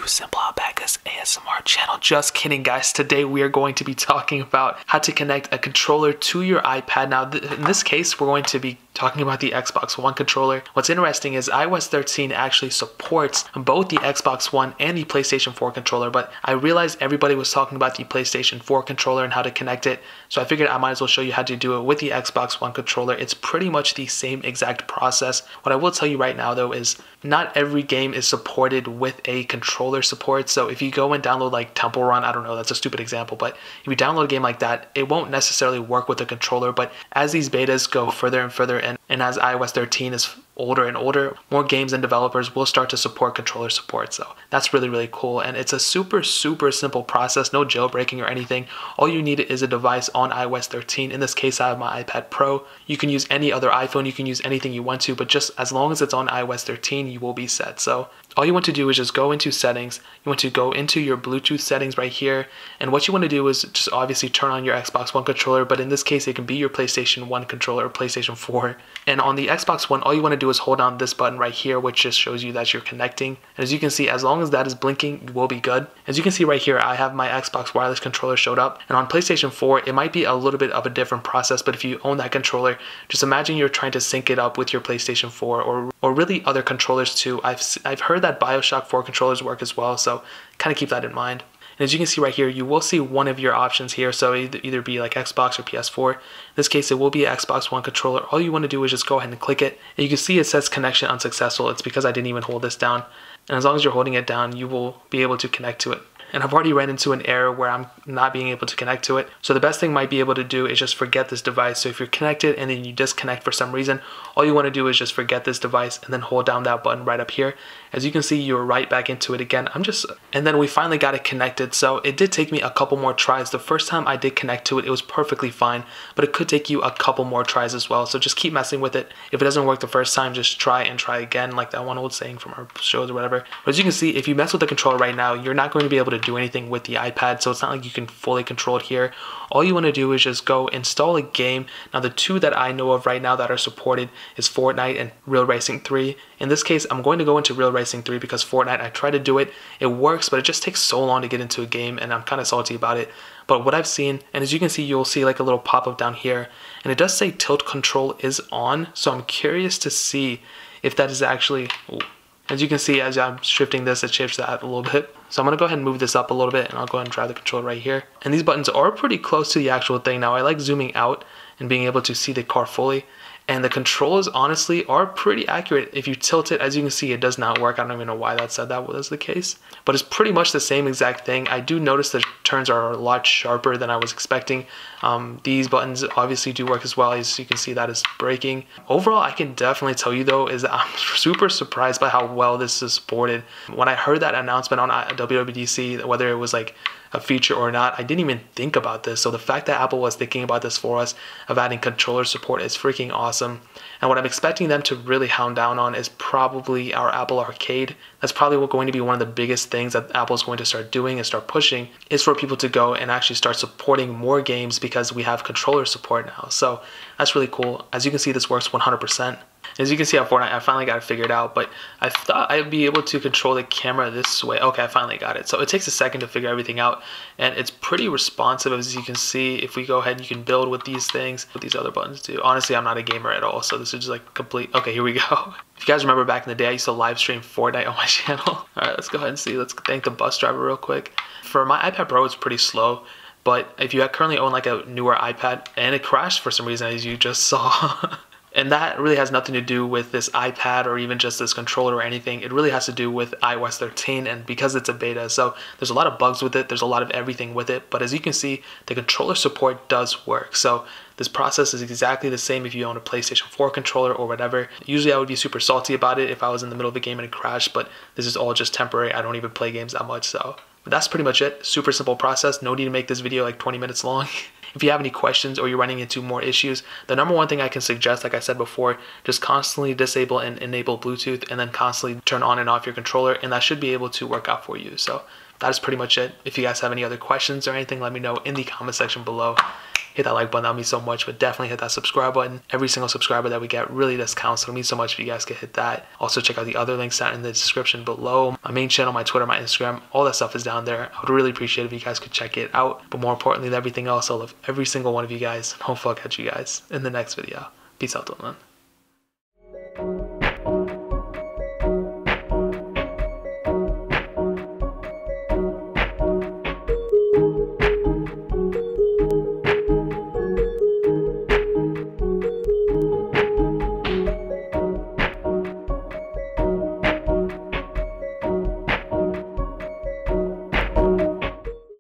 to Simple Alpaca's ASMR channel. Just kidding, guys. Today we are going to be talking about how to connect a controller to your iPad. Now, in this case, we're going to be talking about the Xbox One controller. What's interesting is iOS 13 actually supports both the Xbox One and the PlayStation 4 controller, but I realized everybody was talking about the PlayStation 4 controller and how to connect it, so I figured I might as well show you how to do it with the Xbox One controller. It's pretty much the same exact process. What I will tell you right now though is not every game is supported with a controller support. So if you go and download like Temple Run, I don't know, that's a stupid example, but if you download a game like that, it won't necessarily work with a controller. But as these betas go further and further, and as iOS 13 is older and older, more games and developers will start to support controller support. So that's really cool, and it's a super simple process, no jailbreaking or anything. All you need is a device on iOS 13. In this case, I have my iPad Pro. You can use any other iPhone, you can use anything you want to, but just as long as it's on iOS 13, you will be set. So all you want to do is just go into settings. You want to go into your Bluetooth settings right here, and what you want to do is just obviously turn on your Xbox One controller, but in this case it can be your PlayStation 1 controller or PlayStation 4. And on the Xbox One, all you want to do is hold down this button right here, which just shows you that you're connecting. And as you can see, as long as that is blinking, you will be good. As you can see right here, I have my Xbox wireless controller showed up, and on PlayStation 4 it might be a little bit of a different process, but if you own that controller, just imagine you're trying to sync it up with your PlayStation 4 or really other controllers too. I've heard that BioShock 4 controllers work as well, so kind of keep that in mind. And as you can see right here, you will see one of your options here, so either be like Xbox or PS4. In this case, it will be an Xbox One controller. All you want to do is just go ahead and click it, and you can see it says connection unsuccessful. It's because I didn't even hold this down, and as long as you're holding it down, you will be able to connect to it. And I've already ran into an error where I'm not being able to connect to it. So the best thing might be able to do is just forget this device. So if you're connected and then you disconnect for some reason, all you want to do is just forget this device and then hold down that button right up here. As you can see, you're right back into it again. And then we finally got it connected. So it did take me a couple more tries. The first time I did connect to it, it was perfectly fine, but it could take you a couple more tries as well. So just keep messing with it. If it doesn't work the first time, just try and try again, like that one old saying from our shows or whatever. But as you can see, if you mess with the controller right now, you're not going to be able to do anything with the iPad, so it's not like you can fully control it here. All you want to do is just go install a game. Now the two that I know of right now that are supported is Fortnite and Real Racing 3. In this case, I'm going to go into Real Racing 3 because Fortnite, I tried to do it, it works, but it just takes so long to get into a game, and I'm kind of salty about it. But what I've seen, and as you can see, you'll see like a little pop-up down here, and it does say tilt control is on, so I'm curious to see if that is actually... Ooh. As you can see, as I'm shifting this, it shifts that a little bit. So I'm going to go ahead and move this up a little bit, and I'll go ahead and drive the controller right here. And these buttons are pretty close to the actual thing. Now, I like zooming out and being able to see the car fully. And the controls, honestly, are pretty accurate. If you tilt it, as you can see, it does not work. I don't even know why that said that was the case. But it's pretty much the same exact thing. I do notice the turns are a lot sharper than I was expecting. These buttons obviously do work as well. As you can see, that is braking. Overall, I can definitely tell you, though, is that I'm super surprised by how well this is supported. When I heard that announcement on WWDC, whether it was like a feature or not, I didn't even think about this. So the fact that Apple was thinking about this for us, of adding controller support, is freaking awesome. And what I'm expecting them to really hound down on is probably our Apple Arcade. That's probably going to be one of the biggest things that Apple is going to start doing and start pushing, is for people to go and actually start supporting more games because we have controller support now. So that's really cool. As you can see, this works 100%. As you can see on Fortnite, I finally got it figured out, but I thought I'd be able to control the camera this way. Okay, I finally got it. So it takes a second to figure everything out, and it's pretty responsive. As you can see, if we go ahead, you can build with these things, with these other buttons too. Honestly, I'm not a gamer at all, so this is just like complete. Okay, here we go. If you guys remember back in the day, I used to live stream Fortnite on my channel. All right, let's go ahead and see. Let's thank the bus driver real quick. For my iPad Pro, it's pretty slow. But if you currently own like a newer iPad and it crashed for some reason, as you just saw, and that really has nothing to do with this iPad or even just this controller or anything. It really has to do with iOS 13, and because it's a beta, so there's a lot of bugs with it, there's a lot of everything with it, but as you can see, the controller support does work. So this process is exactly the same if you own a PlayStation 4 controller or whatever. Usually I would be super salty about it if I was in the middle of a game and it crashed, but this is all just temporary. I don't even play games that much, so. But that's pretty much it. Super simple process. No need to make this video like 20 minutes long. If you have any questions or you're running into more issues, the number one thing I can suggest, like I said before, just constantly disable and enable Bluetooth, and then constantly turn on and off your controller, and that should be able to work out for you. So that is pretty much it. If you guys have any other questions or anything, let me know in the comment section below. hit that like button. That would mean so much. But definitely hit that subscribe button. Every single subscriber that we get really does count, so it means so much if you guys could hit that. Also check out the other links down in the description below. My main channel, my Twitter, my Instagram, all that stuff is down there. I would really appreciate it if you guys could check it out. But more importantly than everything else, I love every single one of you guys. Hopefully I'll catch you guys in the next video. Peace out, till then.